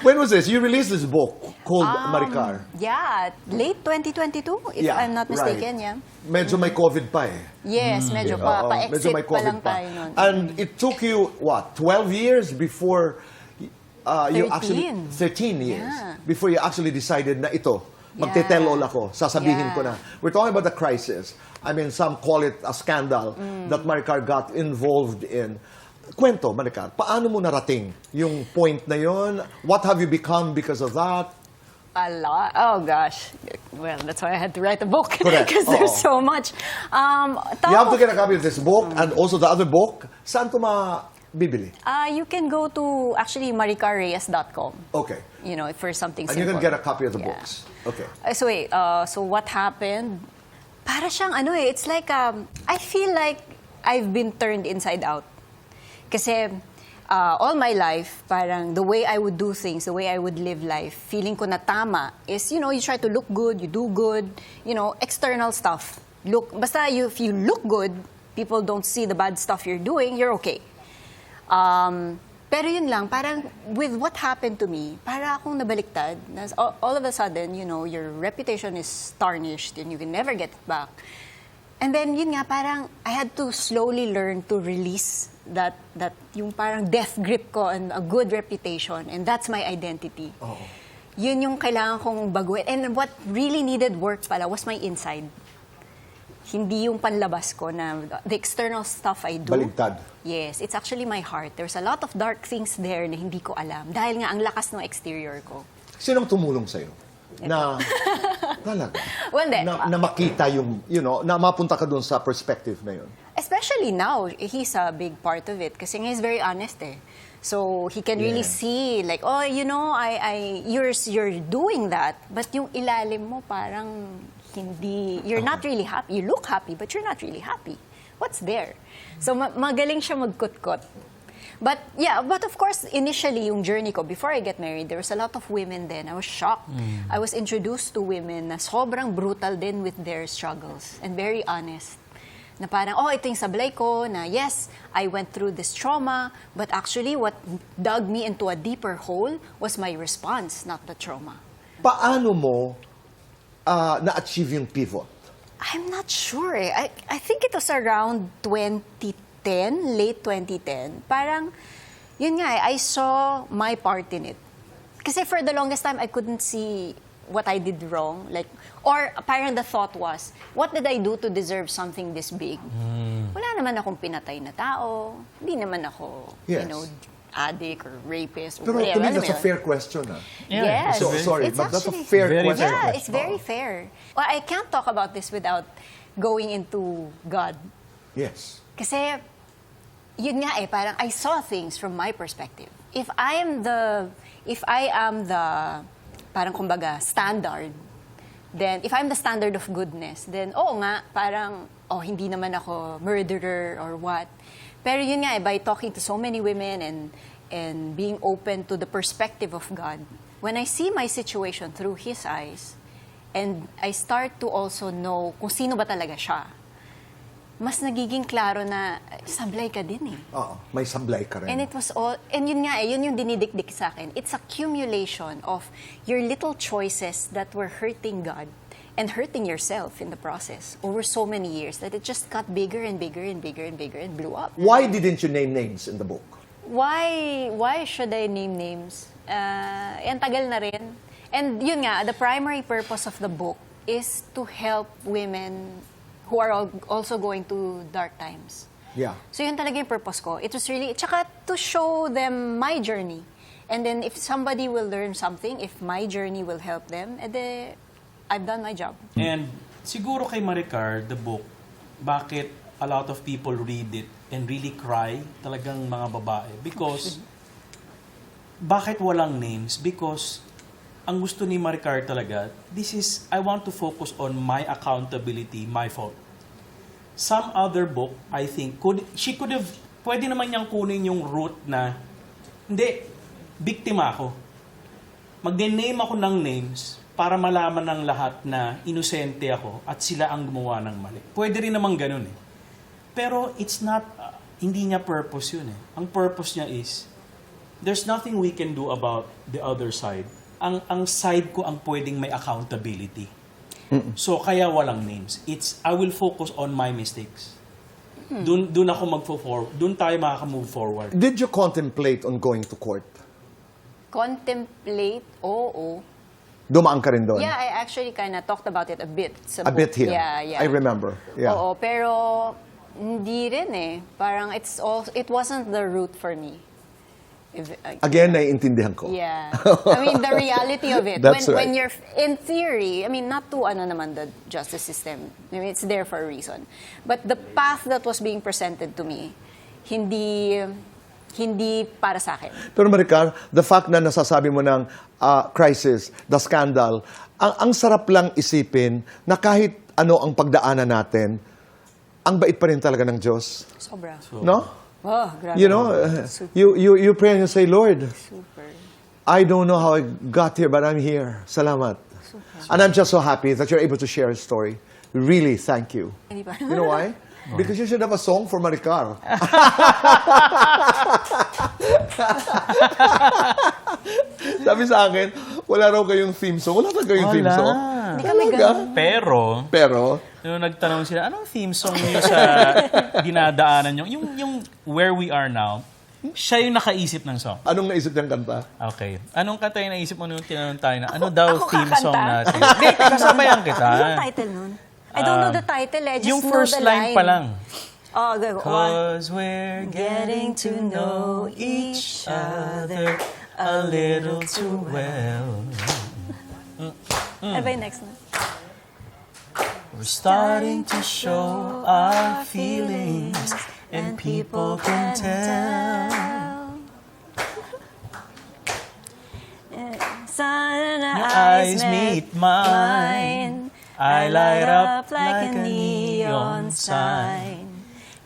When was this? You released this book called Maricar. Yeah, late 2022, if I'm not mistaken, yeah. Medyo may COVID pa eh. Yes, medyo Medyo may pa-exit pa lang COVID pa. tayo nun. And it took you, what, 12 years before you actually... 13 years. Yeah. Before you actually decided na ito, magte-tell all ako, sasabihin ko na. We're talking about the crisis. I mean, some call it a scandal that Maricar got involved in. Kwento, Maricar, paano mo narating yung point na yon? What have you become because of that? A lot. Oh, gosh. Well, that's why I had to write a book. Correct. Because there's so much. You have to get a copy of this book and also the other book. Saan ito mabibili? You can go to, actually, maricarreyes.com. Okay. You know, for something And simple. you can get a copy of the books. Okay. So wait, so what happened? Para siyang it's like, I feel like I've been turned inside out. Kasi all my life, parang the way I would do things, the way I would live life, feeling ko na tama is, you try to look good, you do good, external stuff. Basta if you look good, people don't see the bad stuff you're doing, you're okay. Pero yun lang, parang with what happened to me, para akong nabaliktad. All of a sudden, your reputation is tarnished and you can never get it back. And then, yun nga, parang I had to slowly learn to release that yung parang death grip ko and a good reputation, and that's my identity. Oh. Yun yung kailangan kong baguhin. And what really needed work pala was my inside. Hindi yung panlabas ko na the external stuff I do. Baligtad. Yes, it's actually my heart. There's a lot of dark things there na hindi ko alam. Dahil nga ang lakas ng exterior ko. Sinong tumulong sa'yo? Na, talaga? Well, na makita yung, na mapunta ka doon sa perspective na yun. Especially now, he's a big part of it kasi he's very honest eh. So he can really see like, oh, you're doing that, but yung ilalim mo parang hindi, you're not really happy. You look happy, but you're not really happy. What's there? So magaling siya magkut-kut. But of course, initially, yung journey ko, before I get married, there was a lot of women then. I was shocked. I was introduced to women na sobrang brutal din with their struggles and very honest. Na parang, ito yung sablay ko, na yes, I went through this trauma, but actually what dug me into a deeper hole was my response, not the trauma. Paano mo na-achieve yung pivot? I'm not sure eh. I think it was around 2010, late 2010. Parang, yun nga I saw my part in it. Kasi for the longest time, I couldn't see what I did wrong. Or parang the thought was, what did I do to deserve something this big? Wala naman akong pinatay na tao. Hindi naman ako, addict or rapist. Or Pero whatever. to me, that's a fair question. Yes. So, sorry, It's but that's a actually fair very question. fair. Yeah, it's very fair. Well, I can't talk about this without going into God. Yes. Kasi, yun nga parang I saw things from my perspective. If I am the, parang kumbaga, standard, then, if I'm the standard of goodness, then, parang, hindi naman ako murderer or what. Pero yun nga by talking to so many women and being open to the perspective of God, when I see my situation through His eyes, and I start to also know kung sino ba talaga siya, mas nagiging klaro na sablay ka din eh. Oo, may sablay ka rin. And it was all, and yun nga yun yung dinidikdik sa akin. It's accumulation of your little choices that were hurting God and hurting yourself in the process over so many years that it just got bigger and bigger and bigger and bigger and blew up. Why didn't you name names in the book? Why should I name names? Ang tagal na rin. And yun nga, the primary purpose of the book is to help women who are also going to dark times. Yeah. So yun talaga yung purpose ko. It was really, tsaka to show them my journey. And then if somebody will learn something, if my journey will help them, edi I've done my job. And siguro kay Maricar, the book, bakit a lot of people read it and really cry, talagang mga babae? Because, bakit walang names? Because, ang gusto ni Maricar talaga, I want to focus on my accountability, my fault. Some other book, I think, pwede naman niyang kunin yung root na, hindi, biktima ako. Mag-name ako ng names para malaman ng lahat na inosente ako at sila ang gumawa ng mali. Pwede rin naman ganun eh. Pero it's not, hindi niya purpose yun eh. Ang purpose niya is, there's nothing we can do about the other side. Ang side ko ang pwedeng may accountability. So kaya walang names. I will focus on my mistakes. Doon ako magfo-forward. Doon tayo makaka-move forward. Did you contemplate on going to court? Contemplate, oo. Dumaan ka rin doon? Yeah, I actually kind of talked about it a bit. Sa A bit book. here. Yeah. I remember. Yeah. Oo, pero hindi rin eh. Parang it wasn't the route for me. Again, naiintindihan ko. Yeah. I mean, the reality of it. That's right. When you're, in theory, I mean, not to naman the justice system. I mean, it's there for a reason. But the path that was being presented to me, hindi para sa akin. Pero Maricar, the fact na nasasabi mo ng crisis, the scandal, ang sarap lang isipin na kahit ano ang pagdaanan natin, ang bait pa rin talaga ng Diyos. Sobra. No? Oh, grabe. You know, you pray and you say, Lord, Super. I don't know how I got here, but I'm here. Salamat. And I'm just so happy that you're able to share a story. Really, thank you. Hindi ba? You know why? Because you should have a song for Maricar. Sabi sa akin, wala raw kayong theme song. Wala kayong theme song. Hindi kami ganun. Pero, nung nagtanong sila, anong theme song niyo sa dinadaanan nyo? Yung Where We Are Now, siya yung nakaisip ng song. Anong naisip niyang kanta? Okay. Anong kanta yung naisip mo nung tinanong tayo na, ano daw ako theme kakanta? song natin? Hindi, kasabayan kita. Anong title nun? I don't know the title eh. Just Yung know first the line pa lang. Oh, go. One. Cause we're getting to know each other a little too well. Ano ba yung next na? We're starting to show our feelings and people can tell. Sun and Your eyes meet mine. I light up like a neon sign.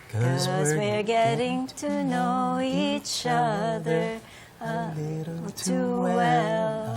Cause we're getting to know each other a little too well.